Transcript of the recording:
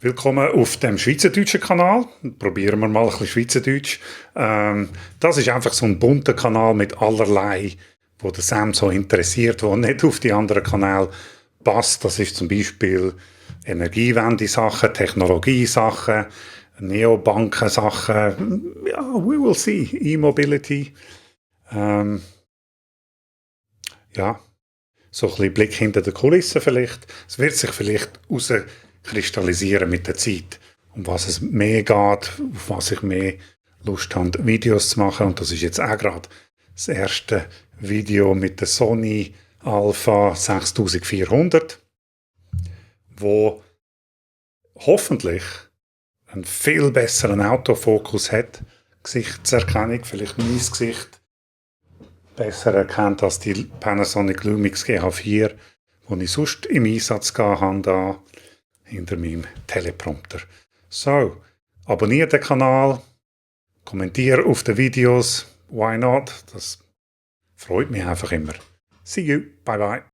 Willkommen auf dem schweizerdeutschen Kanal. Probieren wir mal ein bisschen Schweizerdeutsch. Das ist einfach so ein bunter Kanal mit allerlei, wo der Sam so interessiert, wo nicht auf die anderen Kanäle passt. Das ist zum Beispiel Energiewende-Sachen, Technologie-Sachen, Neobanken-Sachen. Ja, we will see. E-Mobility. Ja, so ein bisschen Blick hinter die Kulissen vielleicht. Es wird sich vielleicht herauskristallisieren mit der Zeit, um was es mehr geht, auf was ich mehr Lust habe, Videos zu machen. Und das ist jetzt auch gerade das erste Video mit der Sony Alpha 6400, wo hoffentlich einen viel besseren Autofokus hat, Gesichtserkennung, vielleicht mein Gesicht besser erkennt als die Panasonic Lumix GH4, die ich sonst im Einsatz habe, da hinter meinem Teleprompter. So, abonniere den Kanal, kommentiere auf den Videos, why not? Das freut mich einfach immer. See you, bye bye.